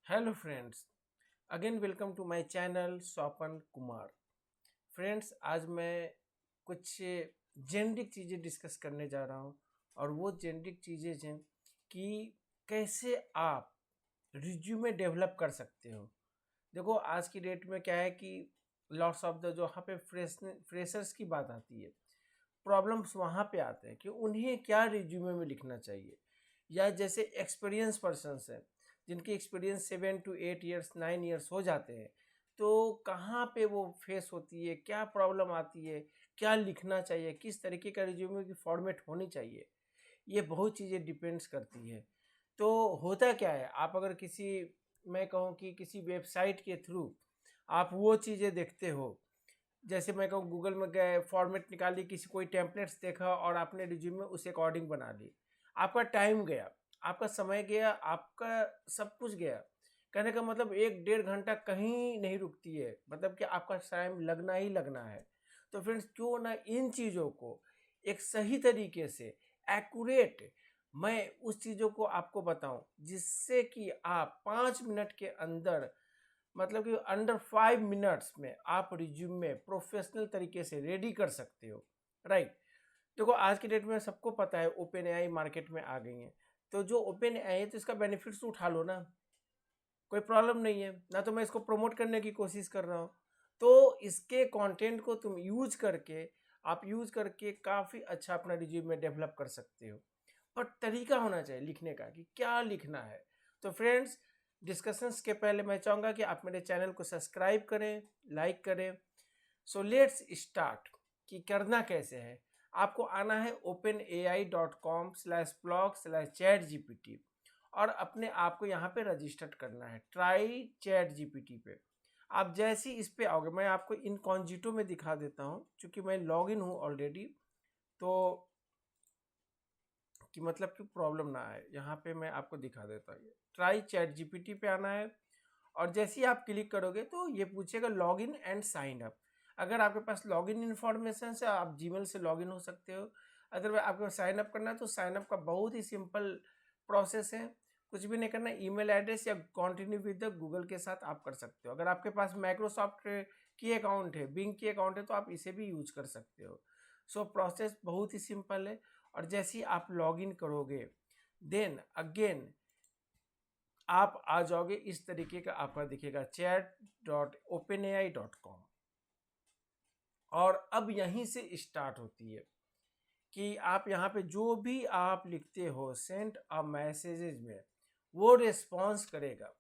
Hello friends, again welcome to my channel Swapan Kumar. Friends, आज मैं कुछ जेनरिक चीज़ें डिस्कस करने जा रहा हूँ और वो जेनरिक चीज़ें हैं कि कैसे आप रिज्यूमे डेवलप कर सकते हो। देखो, आज की डेट में क्या है कि लॉट्स ऑफ द जो यहाँ पे फ्रेशर्स की बात आती है, प्रॉब्लम्स वहाँ पे आते हैं कि उन्हें क्या रिज्यूमे में लिखना चाहिए। या जैसे एक्सपीरियंस पर्सनस हैं जिनकी एक्सपीरियंस 7 to 8 years 9 years हो जाते हैं, तो कहाँ पे वो फेस होती है, क्या प्रॉब्लम आती है, क्या लिखना चाहिए, किस तरीके का रिज्यूमे की फॉर्मेट होनी चाहिए, ये बहुत चीज़ें डिपेंड्स करती है। तो होता क्या है, आप अगर किसी, मैं कहूँ कि किसी वेबसाइट के थ्रू आप वो चीज़ें देखते हो, जैसे मैं कहूँ गूगल में गए, फॉर्मेट निकाली, किसी कोई टेम्पलेट्स देखा और आपने रिज्यूमे उस अकॉर्डिंग बना ली, आपका टाइम गया, आपका समय गया, आपका सब कुछ गया। कहने का मतलब 1 डेढ़ घंटा कहीं नहीं रुकती है, मतलब कि आपका टाइम लगना ही लगना है। तो फ्रेंड्स, क्यों ना इन चीज़ों को एक सही तरीके से एक्यूरेट मैं उस चीज़ों को आपको बताऊं, जिससे कि आप 5 मिनट के अंदर, मतलब कि अंडर 5 मिनट्स में आप रिज्यूमे प्रोफेशनल तरीके से रेडी कर सकते हो। राइट। देखो, आज की डेट में सबको पता है ओपन एआई मार्केट में आ गई है, तो जो ओपन एआई है तो इसका बेनिफिट्स उठा लो ना, कोई प्रॉब्लम नहीं है ना। तो मैं इसको प्रमोट करने की कोशिश कर रहा हूँ, तो इसके कंटेंट को तुम यूज करके काफ़ी अच्छा अपना रिज्यूमे डेवलप कर सकते हो। पर तरीका होना चाहिए लिखने का कि क्या लिखना है। तो फ्रेंड्स, डिस्कशंस के पहले मैं चाहूँगा कि आप मेरे चैनल को सब्सक्राइब करें, लाइक करें। सो लेट्स स्टार्ट कि करना कैसे है। आपको आना है openai.com/blog/chatgpt और अपने आप को यहाँ पे रजिस्टर्ड करना है ट्राई चैट जीपीटी पे। आप जैसे ही इस पे आओगे, मैं आपको इनकॉग्निटो में दिखा देता हूँ क्योंकि मैं लॉग इन हूँ ऑलरेडी, तो कि मतलब कि प्रॉब्लम ना आए। यहाँ पे मैं आपको दिखा देता हूँ, ट्राई चैट जीपीटी पे आना है और जैसे ही आप क्लिक करोगे तो ये पूछेगा log in and sign up. अगर आपके पास लॉग इन इन्फॉर्मेशन है, आप जीमेल से लॉग इन हो सकते हो। अगर आपको साइन अप करना है तो साइन अप का बहुत ही सिंपल प्रोसेस है, कुछ भी नहीं करना। ईमेल एड्रेस या कंटिन्यू विद द गूगल के साथ आप कर सकते हो। अगर आपके पास माइक्रोसॉफ्ट की अकाउंट है, बिंग की अकाउंट है, तो आप इसे भी यूज कर सकते हो। सो प्रोसेस बहुत ही सिंपल है। और जैसे ही आप लॉग इन करोगे, देन अगेन आप आ जाओगे, इस तरीके का आपका दिखेगा chat.openai.com। और अब यहीं से स्टार्ट होती है कि आप यहाँ पे जो भी आप लिखते हो सेंड अ मैसेजेस में, वो रिस्पॉन्स करेगा।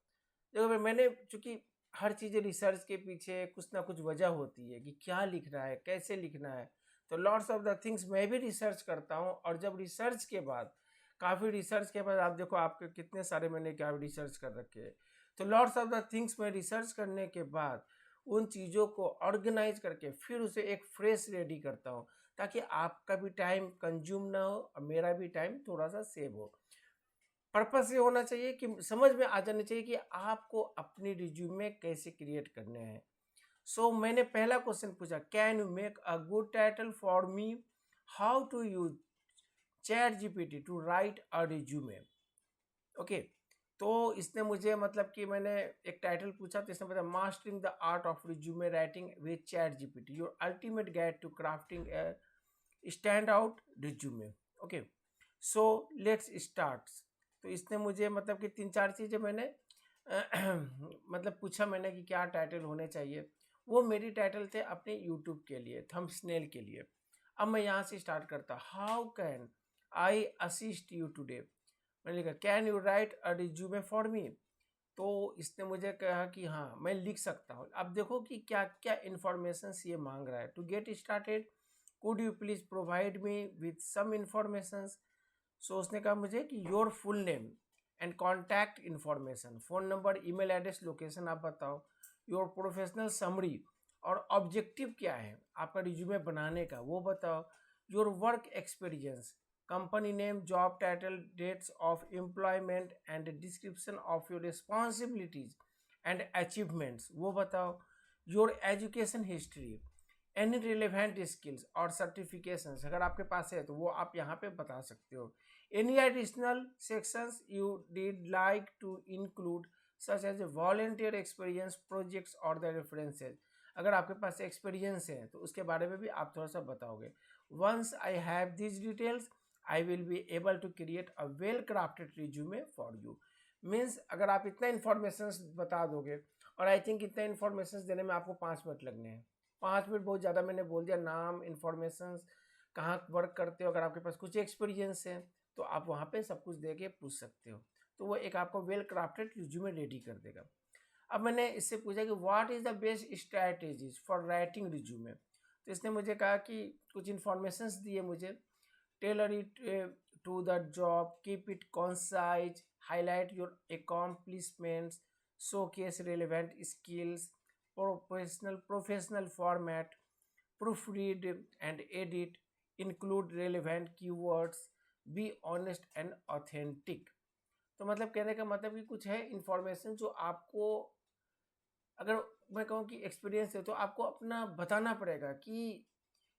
देखो भाई, मैंने चूंकि हर चीज़ रिसर्च के पीछे कुछ ना कुछ वजह होती है कि क्या लिखना है, कैसे लिखना है। तो लॉट्स ऑफ द थिंग्स मैं भी रिसर्च करता हूँ, और जब रिसर्च के बाद, काफ़ी रिसर्च के बाद, आप देखो आपके कितने सारे मैंने क्या रिसर्च कर रखे हैं। तो लॉट्स ऑफ द थिंग्स मैं रिसर्च करने के बाद उन चीज़ों को ऑर्गेनाइज करके फिर उसे एक फ्रेश रेडी करता हूँ, ताकि आपका भी टाइम कंज्यूम ना हो और मेरा भी टाइम थोड़ा सा सेव हो। पर्पस ये होना चाहिए कि समझ में आ जाना चाहिए कि आपको अपनी रिज्यूमे कैसे क्रिएट करने हैं। सो मैंने पहला क्वेश्चन पूछा, can you make a good title for me, how to use ChatGPT to write a resume. Okay, तो इसने मुझे, मतलब कि मैंने एक टाइटल पूछा तो इसने बताया, mastering the art of resume writing with ChatGPT, your ultimate guide to crafting a stand out resume. Okay, so let's start. तो इसने मुझे, मतलब कि 3 4 चीज़ें मैंने मतलब पूछा मैंने कि क्या टाइटल होने चाहिए। वो मेरी टाइटल थे अपने यूट्यूब के लिए, थंबनेल के लिए। अब मैं यहाँ से स्टार्ट करता, how can I assist you today. मैंने लिखा, can you right a resume for मी। तो इसने मुझे कहा कि हाँ, मैं लिख सकता हूँ। अब देखो कि क्या क्या इन्फॉर्मेशन ये मांग रहा है। To get started, could you please provide me with some information. So उसने कहा मुझे कि your full name and contact information, phone number, email address, location आप बताओ, योर प्रोफेशनल समरी, और ऑब्जेक्टिव क्या है आपका रिज्यूमे बनाने का वो बताओ, your work experience, company name, job title, dates of employment and description of your responsibilities and achievements वो बताओ, your education history, any relevant skills और सर्टिफिकेशंस अगर आपके पास है तो वो आप यहाँ पे बता सकते हो। Any additional sections you did like to include, such as a volunteer experience projects और द रेफरेंसेज। अगर आपके पास एक्सपीरियंस है तो उसके बारे में भी आप थोड़ा सा बताओगे। Once I have this details I will be able to create a well crafted resume for you. Means अगर आप इतना इन्फॉर्मेशन बता दोगे, और आई थिंक इतना इन्फॉर्मेशन देने में आपको 5 मिनट लगने हैं। 5 मिनट बहुत ज़्यादा मैंने बोल दिया। नाम, इन्फॉर्मेशन, कहाँ वर्क करते हो, अगर आपके पास कुछ एक्सपीरियंस है तो आप वहाँ पे सब कुछ दे के पूछ सकते हो। तो वो एक आपको वेल क्राफ्टेड रिज्यूमे रेडी कर देगा। अब मैंने इससे पूछा कि what is the best strategies for writing resume. तो इसने मुझे कहा कि कुछ इन्फॉर्मेशंस दिए मुझे। Tailor it to the job, keep it concise, highlight your accomplishments, showcase relevant skills, professional format, proofread and edit, include relevant keywords, be honest and authentic। तो मतलब कहने का मतलब कि कुछ है इन्फॉर्मेशन जो आपको, अगर मैं कहूँ कि एक्सपीरियंस है तो आपको अपना बताना पड़ेगा कि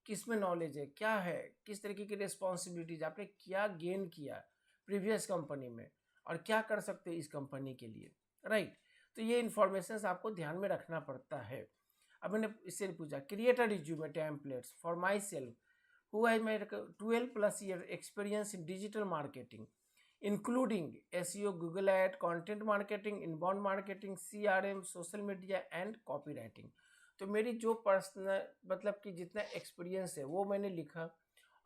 किस में नॉलेज है, क्या है, किस तरीके की रिस्पॉन्सिबिलिटीज, आपने क्या गेन किया प्रीवियस कंपनी में और क्या कर सकते हो इस कंपनी के लिए, राइट। तो ये इन्फॉर्मेशन आपको ध्यान में रखना पड़ता है। अब मैंने इससे पूछा create a resume templates for my self who has made 12+ year experience in digital marketing including SEO, Google Ad, content marketing, inbound marketing, CRM, social media and copywriting। तो मेरी जो पर्सनल मतलब कि जितना एक्सपीरियंस है वो मैंने लिखा,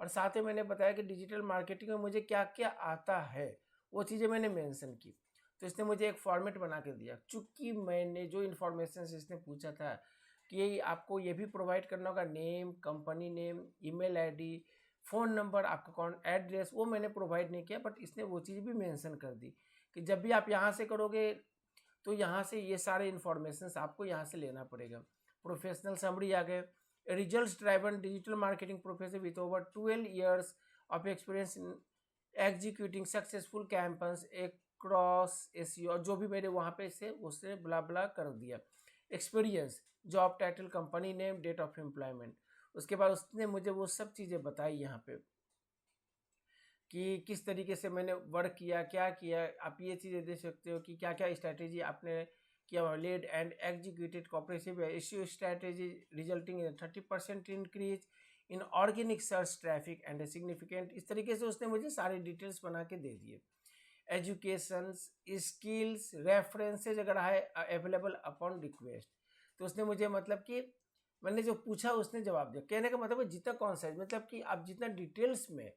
और साथ ही मैंने बताया कि डिजिटल मार्केटिंग में मुझे क्या क्या आता है वो चीज़ें मैंने मेंशन की। तो इसने मुझे एक फॉर्मेट बना के दिया। चूँकि मैंने जो इन्फॉर्मेशन इसने पूछा था कि आपको ये भी प्रोवाइड करना होगा, name, company name, email ID, phone number, आपका कौन एड्रेस, वो मैंने प्रोवाइड नहीं किया, बट इसने वो चीज़ भी मेंशन कर दी कि जब भी आप यहाँ से करोगे तो यहाँ से ये सारे इन्फॉर्मेशन आपको यहाँ से लेना पड़ेगा। प्रोफेशनल समरी आ गए, results driven digital marketing professor with over 12 years of experience in executing successful campaigns across SEO, और जो भी मेरे वहाँ पे से उसने ब्ला ब्ला कर दिया। Experience, job title, company name, date of employment. उसके बाद उसने मुझे वो सब चीज़ें बताई यहाँ पे कि किस तरीके से मैंने वर्क किया, क्या किया। आप ये चीज़ें देख सकते हो कि क्या क्या स्ट्रैटेजी आपने किया। Led and executed cooperative issue strategy resulting in 30% increase in organic search traffic and significant. इस तरीके से उसने मुझे सारे डिटेल्स बना के दे दिए। एजुकेशन, स्किल्स, रेफरेंसेज अगर है अवेलेबल अपॉन रिक्वेस्ट। तो उसने मुझे मतलब कि मैंने जो पूछा उसने जवाब दिया। कहने का मतलब है जितना कॉन्सेप्ट, मतलब कि आप जितना डिटेल्स में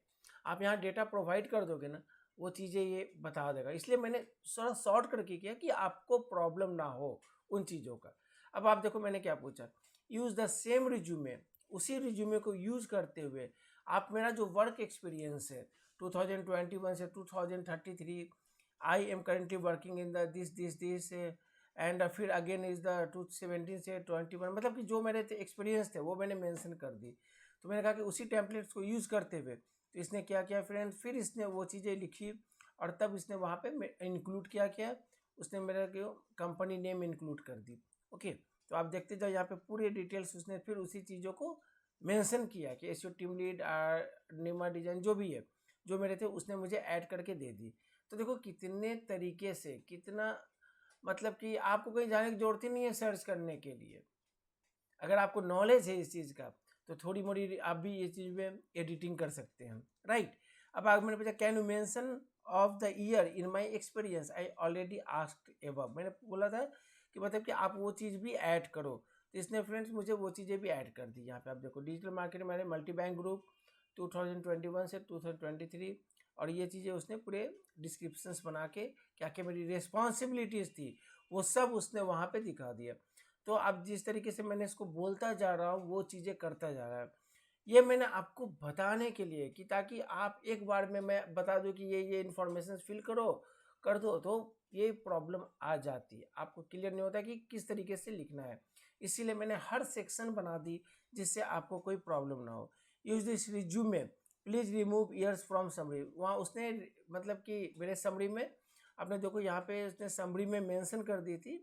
आप यहाँ डेटा प्रोवाइड कर दोगे ना वो चीज़ें ये बता देगा। इसलिए मैंने थोड़ा शॉर्ट करके किया कि आपको प्रॉब्लम ना हो उन चीज़ों का। अब आप देखो मैंने क्या पूछा, यूज़ द सेम रिज्यूमे, उसी रिज्यूमे को यूज़ करते हुए आप मेरा जो वर्क एक्सपीरियंस है 2021 से 2033, I am currently working in the this and फिर अगेन इज द 2017 से 21, मतलब कि जो मेरे एक्सपीरियंस थे वो मैंने मेंशन कर दी। तो मैंने कहा कि उसी टेम्पलेट्स को यूज़ करते हुए तो इसने क्या किया फ्रेंड, फिर इसने वो चीज़ें लिखी और तब इसने वहाँ पे इंक्लूड किया उसने मेरा क्यों कंपनी नेम इंक्लूड कर दी। ओके, तो आप देखते जाओ यहाँ पे पूरे डिटेल्स उसने फिर उसी चीज़ों को मेंशन किया कि SEO team lead, Nima design, जो भी है जो मेरे थे उसने मुझे ऐड करके दे दी। तो देखो कितने तरीके से, कितना मतलब कि आपको कहीं जाने की जरूरत ही नहीं है सर्च करने के लिए। अगर आपको नॉलेज है इस चीज़ का तो थोड़ी मोड़ी आप भी ये चीज़ में एडिटिंग कर सकते हैं, राइट। अब आगे मैंने पूछा can you mention of the year in my experience, I already asked above. मैंने बोला था कि मतलब कि आप वो चीज़ भी ऐड करो, तो इसने फ्रेंड्स मुझे वो चीज़ें भी ऐड कर दी। यहाँ पे आप देखो डिजिटल मार्केटिंग मैंने मल्टी बैंक ग्रुप 2021 से 2023, और ये चीज़ें उसने पूरे डिस्क्रिप्शंस बना के क्या क्या मेरी रिस्पॉन्सिबिलिटीज़ थी वो सब उसने वहाँ पे दिखा दिया। तो अब जिस तरीके से मैंने इसको बोलता जा रहा हूँ वो चीज़ें करता जा रहा है। ये मैंने आपको बताने के लिए कि ताकि आप एक बार में मैं बता दूं कि ये इन्फॉर्मेशन फिल करो कर दो तो ये प्रॉब्लम आ जाती है, आपको क्लियर नहीं होता कि किस तरीके से लिखना है। इसीलिए मैंने हर सेक्शन बना दी जिससे आपको कोई प्रॉब्लम ना हो। Use this resume, please remove years from summary. वहाँ उसने मतलब कि मेरे समरी में आपने देखो यहाँ पे उसने समरी में मेंशन कर दी थी,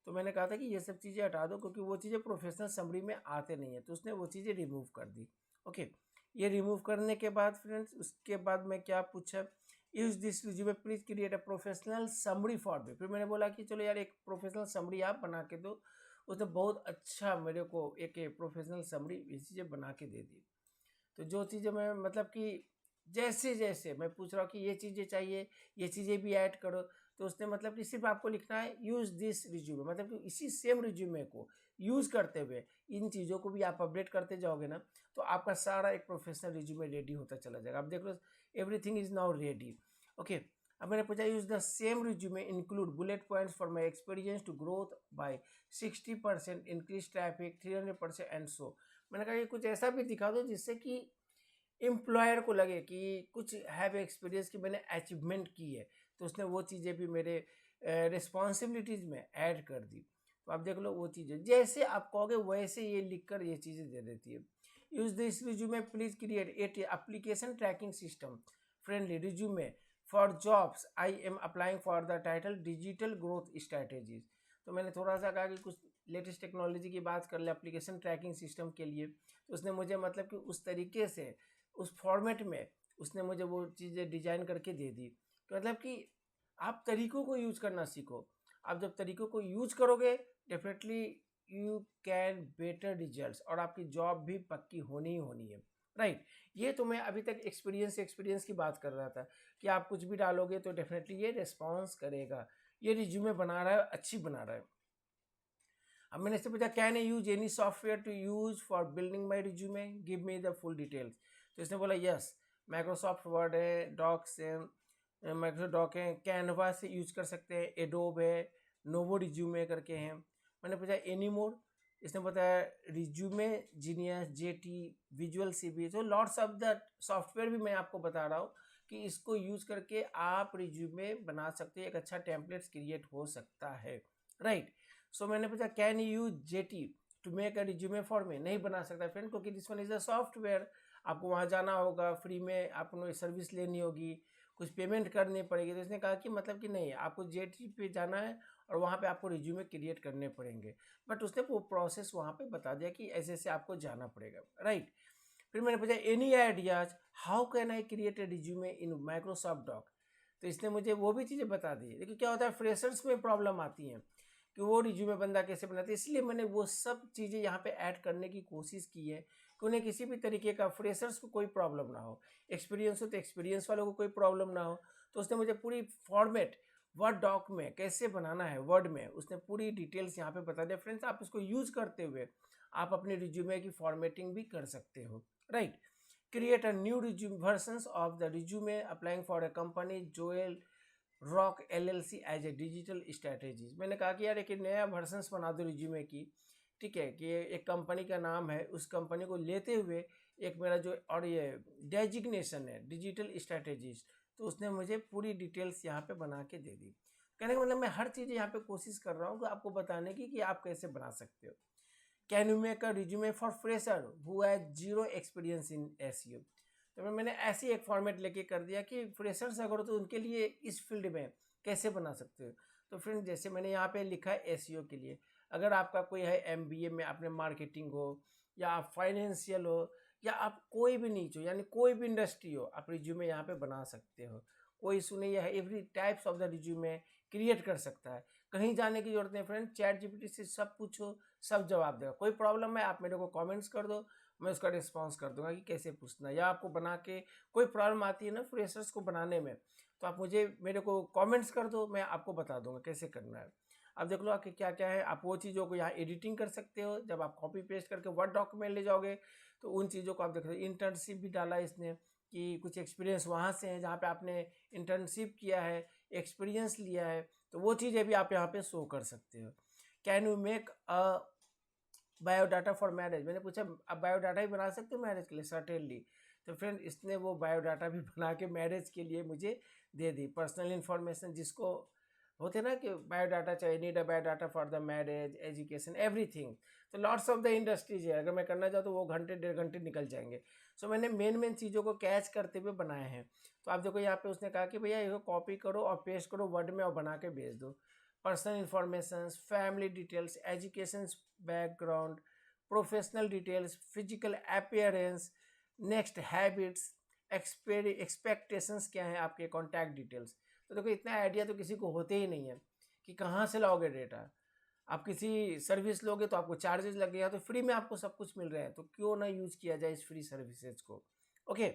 तो मैंने कहा था कि ये सब चीज़ें हटा दो क्योंकि वो चीज़ें प्रोफेशनल समरी में आते नहीं है, तो उसने वो चीज़ें रिमूव कर दी। ओके, ये रिमूव करने के बाद फ्रेंड्स उसके बाद मैं क्या पूछा, use this resume, please create a professional summary for me. फिर मैंने बोला कि चलो यार एक प्रोफेशनल समरी आप बना के दो। उसने बहुत अच्छा मेरे को एक प्रोफेशनल समरी ये चीज़ें बना के दे दी। तो जो चीज़ें मैं मतलब कि जैसे जैसे मैं पूछ रहा हूँ कि ये चीज़ें चाहिए, ये चीज़ें भी ऐड करो, तो उसने मतलब कि सिर्फ आपको लिखना है यूज़ दिस रिज्यूमे, मतलब कि इसी सेम रिज्यूमे को यूज़ करते हुए इन चीज़ों को भी आप अपडेट करते जाओगे ना, तो आपका सारा एक प्रोफेशनल रिज्यूमे रेडी होता चला जाएगा। अब देख लो, everything is now ready. Okay, अब मैंने पूछा use the same resume include bullet points for my experience to growth by 60%, increase traffic 300% and so. मैंने कहा ये कुछ ऐसा भी दिखा दो जिससे कि एम्प्लॉयर को लगे कि कुछ हैव एक्सपीरियंस की मैंने अचीवमेंट की है। तो उसने वो चीज़ें भी मेरे रिस्पॉन्सिबिलिटीज़ में ऐड कर दी। तो आप देख लो वो चीज़ें जैसे आप कहोगे वैसे ये लिख कर ये चीज़ें दे देती है। Use this resume, please create at application tracking system friendly resume for jobs I am applying for the title digital growth strategies. तो मैंने थोड़ा सा कहा कि कुछ लेटेस्ट टेक्नोलॉजी की बात कर ले एप्लीकेशन ट्रैकिंग सिस्टम के लिए। तो उसने मुझे मतलब कि उस तरीके से उस फॉर्मेट में उसने मुझे वो चीज़ें डिजाइन करके दे दी। तो मतलब कि आप तरीकों को यूज करना सीखो। आप जब तरीकों को यूज करोगे definitely you can better results, और आपकी जॉब भी पक्की होनी ही होनी है। राइट, ये तो मैं अभी तक एक्सपीरियंस की बात कर रहा था कि आप कुछ भी डालोगे तो डेफिनेटली ये रिस्पॉन्स करेगा, ये रिज्यूमे बना रहा है, अच्छी बना रहा है। अब मैंने इससे पूछा can I use any software to use for building my resume, give me the full details. तो इसने बोला यस, माइक्रोसॉफ्ट वर्ड है, डॉक्स है, माइक्रोसॉफ्ट डॉक है, कैनवा से यूज कर सकते हैं, एडोब है, नोवो रिज्यूमे करके हैं। मैंने पूछा एनी मोर, इसने बताया resume genius, jetty, visual CB. तो लॉट्स ऑफ द सॉफ्टवेयर भी मैं आपको बता रहा हूँ कि इसको यूज करके आप रिज्यूमे बना सकते हैं, एक अच्छा टेम्पलेट्स क्रिएट हो सकता है। राइट, सो मैंने पूछा can you use JT to make a resume for me. नहीं बना सकता फ्रेंड, क्योंकि this one is a software, आपको वहाँ जाना होगा, फ्री में आपको सर्विस लेनी होगी, कुछ पेमेंट करनी पड़ेगी। तो इसने कहा कि मतलब कि नहीं, आपको जेटी पे जाना है और वहाँ पे आपको रिज्यूमे क्रिएट करने पड़ेंगे। बट उसने वो प्रोसेस वहाँ पे बता दिया कि ऐसे ऐसे आपको जाना पड़ेगा। राइट, फिर मैंने पूछा any ideas how can I create a resume in Microsoft doc. तो इसने मुझे वो भी चीज़ें बता दी। लेकिन क्या होता है, फ्रेशर्स में प्रॉब्लम आती है कि वो रिज्यूमे बंदा कैसे बनाते हैं, इसलिए मैंने वो सब चीज़ें यहाँ पे ऐड करने की कोशिश की है कि उन्हें किसी भी तरीके का, फ्रेशर्स को कोई प्रॉब्लम ना हो, एक्सपीरियंस हो तो एक्सपीरियंस वालों को कोई प्रॉब्लम ना हो। तो उसने मुझे पूरी फॉर्मेट वर्ड डॉक में कैसे बनाना है, वर्ड में उसने पूरी डिटेल्स यहाँ पे बता दिया। फ्रेंड्स, आप इसको यूज करते हुए आप अपने रिज्यूमे की फॉर्मेटिंग भी कर सकते हो। Right, create a new resume versions of the resume applying for a company Joel Rock LLC as a digital strategies. मैंने कहा कि यार एक नया वर्जन्स बना दो रिज्यूमे की, ठीक है, कि एक कंपनी का नाम है, उस कंपनी को लेते हुए एक मेरा जो और ये डेजिग्नेशन है डिजिटल स्ट्रैटेजीज। तो उसने मुझे पूरी डिटेल्स यहाँ पे बना के दे दी। कहने का मतलब मैं हर चीज़ यहाँ पे कोशिश कर रहा हूँ कि आपको बताने की कि आप कैसे बना सकते हो। Can you make a resume for fresher who has zero experience in SEO. तो मैंने ऐसी एक फॉर्मेट लेके कर दिया कि फ्रेशर्स अगर हो तो उनके लिए इस फील्ड में कैसे बना सकते हो। तो फ्रेंड, जैसे मैंने यहाँ पे लिखा है एसईओ के लिए, अगर आपका कोई है एमबीए में, आपने मार्केटिंग हो या आप फाइनेंशियल हो या आप कोई भी नीच हो, यानी कोई भी इंडस्ट्री हो, आप रिज्यूमे यहाँ पे बना सकते हो। कोई सुने यह every types of the resume create कर सकता है। कहीं जाने की जरूरत नहीं फ्रेंड, चैट जीपीटी से सब पूछो, सब जवाब देगा। कोई प्रॉब्लम है आप मेरे को कमेंट्स कर दो, मैं उसका रिस्पॉन्स कर दूंगा कि कैसे पूछना है। या आपको बना के कोई प्रॉब्लम आती है ना फ्रेशर्स को बनाने में, तो आप मुझे मेरे को कमेंट्स कर दो, मैं आपको बता दूंगा कैसे करना है। अब देख लो आपके क्या क्या है, आप वो चीज़ों को यहाँ एडिटिंग कर सकते हो। जब आप कॉपी पेस्ट करके वर्ड डॉक्यूमेंट ले जाओगे तो उन चीज़ों को आप देख रहे हो। इंटर्नशिप भी डाला इसने कि कुछ एक्सपीरियंस वहाँ से है जहाँ पे आपने इंटर्नशिप किया है, एक्सपीरियंस लिया है, तो वो चीज़ें भी आप यहाँ पे शो कर सकते हो। Can you make a biodata for marriage. मैंने पूछा अब बायोडाटा ही बना सकते हो मैरिज के लिए, सर्टेनली। तो फ्रेंड, इसने वो बायोडाटा भी बना के मैरिज के लिए मुझे दे दी। पर्सनल इन्फॉर्मेशन जिसको होते ना कि बायोडाटा चाहिए, need a biodata for the marriage, education, everything. तो लॉट्स ऑफ द इंडस्ट्रीज है, अगर मैं करना चाहूँ तो वो घंटे डेढ़ घंटे निकल जाएंगे। सो मैंने मेन चीज़ों को कैच करते हुए बनाए हैं। तो आप देखो यहाँ पे उसने कहा कि भैया इसको कॉपी करो और पेस्ट करो वर्ड में और बना के भेज दो। Personal information, family details, education background, professional details, physical appearance, next habits, expectations क्या है, आपके कॉन्टैक्ट डिटेल्स। तो देखो इतना आइडिया तो किसी को होते ही नहीं है कि कहाँ से लाओगे डेटा। आप किसी सर्विस लोगे तो आपको चार्जेस लगेगा, तो फ्री में आपको सब कुछ मिल रहा है, तो क्यों ना यूज़ किया जाए इस फ्री सर्विसेज को। ओके,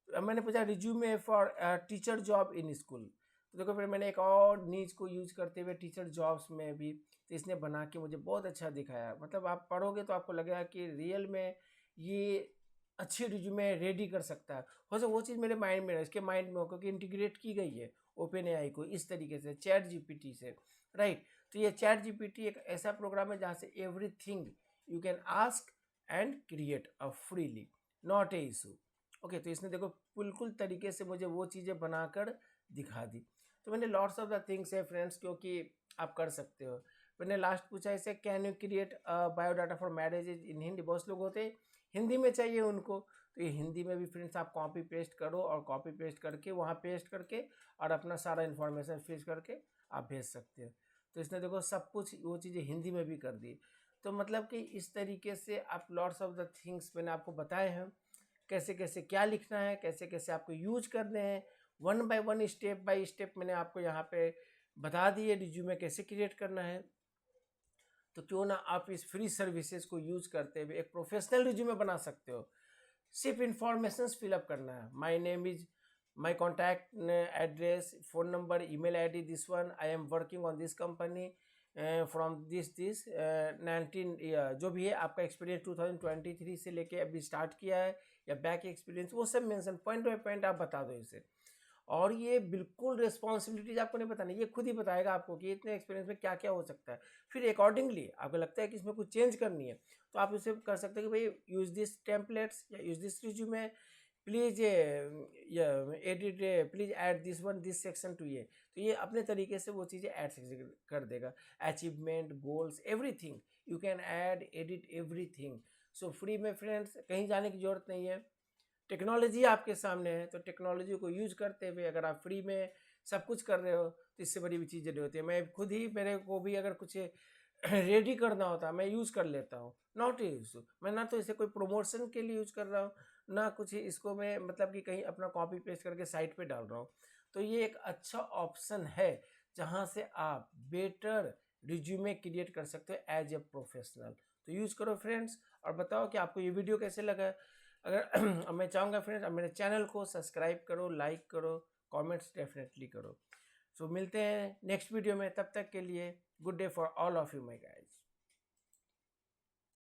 अब मैंने पूछा resume for teacher job in school. तो देखो फिर मैंने एक और नीज को यूज करते हुए टीचर जॉब्स में भी, तो इसने बना के मुझे बहुत अच्छा दिखाया। मतलब आप पढ़ोगे तो आपको लगेगा कि रियल में ये अच्छी रिज्यूमे रेडी कर सकता है। हो सकता वो चीज़ मेरे माइंड में है, इसके माइंड में हो, क्योंकि इंटीग्रेट की गई है ओपन एआई को इस तरीके से, चैट जीपीटी से, राइट। तो ये चैट जीपीटी एक ऐसा प्रोग्राम है जहाँ से everything you can ask and create a freely, not a issue. Okay, तो इसने देखो बिल्कुल तरीके से मुझे वो चीज़ें बनाकर दिखा दी। तो मैंने लॉट्स ऑफ द थिंग्स है फ्रेंड्स, क्योंकि आप कर सकते हो। मैंने लास्ट पूछा इसे, can you create biodata for marriages in Hindi. बहुत लोग होते हैं हिंदी में चाहिए उनको, तो ये हिंदी में भी फ्रेंड्स आप कॉपी पेस्ट करो, और कॉपी पेस्ट करके वहाँ पेस्ट करके और अपना सारा इन्फॉर्मेशन फिल करके आप भेज सकते हो। तो इसने देखो सब कुछ वो चीज़ें हिंदी में भी कर दी। तो मतलब कि इस तरीके से आप लॉट्स ऑफ द थिंग्स मैंने आपको बताए हैं, कैसे कैसे क्या लिखना है, कैसे कैसे आपको यूज करने हैं, वन बाय स्टेप मैंने आपको यहाँ पे बता दिए रिज्यूमे कैसे क्रिएट करना है। तो क्यों ना आप इस फ्री सर्विसेज को यूज करते हुए एक प्रोफेशनल रिज्यूमे बना सकते हो। सिर्फ इंफॉर्मेशन फिलअप करना है, my name is, my contact address, phone number, email ID, this one, I am working on this company from this 19 जो भी है आपका एक्सपीरियंस 2023 से लेके अभी स्टार्ट किया है या बैक एक्सपीरियंस, वो सब मेंशन पॉइंट बाय पॉइंट आप बता दो इसे। और ये बिल्कुल रिस्पॉन्सिबिलिटीज आपको नहीं बतानी, ये खुद ही बताएगा आपको कि इतने एक्सपीरियंस में क्या क्या हो सकता है। फिर अकॉर्डिंगली आपको लगता है कि इसमें कुछ चेंज करनी है, तो आप इसे कर सकते हैं कि भाई यूज दिस टेम्पलेट्स या use this resume, please edit, please add this one this section two ये। तो ये अपने तरीके से वो चीज़ें ऐड कर देगा। Achievement, goals, everything you can add, edit everything. So free में फ्रेंड्स, कहीं जाने की जरूरत नहीं है, टेक्नोलॉजी आपके सामने है, तो टेक्नोलॉजी को यूज करते हुए अगर आप फ्री में सब कुछ कर रहे हो तो इससे बड़ी भी चीज़ें नहीं होती है। मैं खुद ही, मेरे को भी अगर कुछ रेडी करना होता है मैं यूज़ कर लेता हूँ, नॉट यूज। मैं ना तो इसे कोई प्रमोशन के लिए यूज़ कर रहा हूँ, ना कुछ इसको मैं मतलब कि कहीं अपना कॉपी पेस्ट करके साइट पे डाल रहा हूँ। तो ये एक अच्छा ऑप्शन है जहाँ से आप बेटर रिज्यूमे क्रिएट कर सकते हो एज ए प्रोफेशनल। तो यूज़ करो फ्रेंड्स, और बताओ कि आपको ये वीडियो कैसे लगा। अगर मैं चाहूँगा फ्रेंड्स, अब मेरे चैनल को सब्सक्राइब करो, लाइक करो, कमेंट्स डेफिनेटली करो। सो मिलते हैं नेक्स्ट वीडियो में, तब तक के लिए good day for all of you my guys.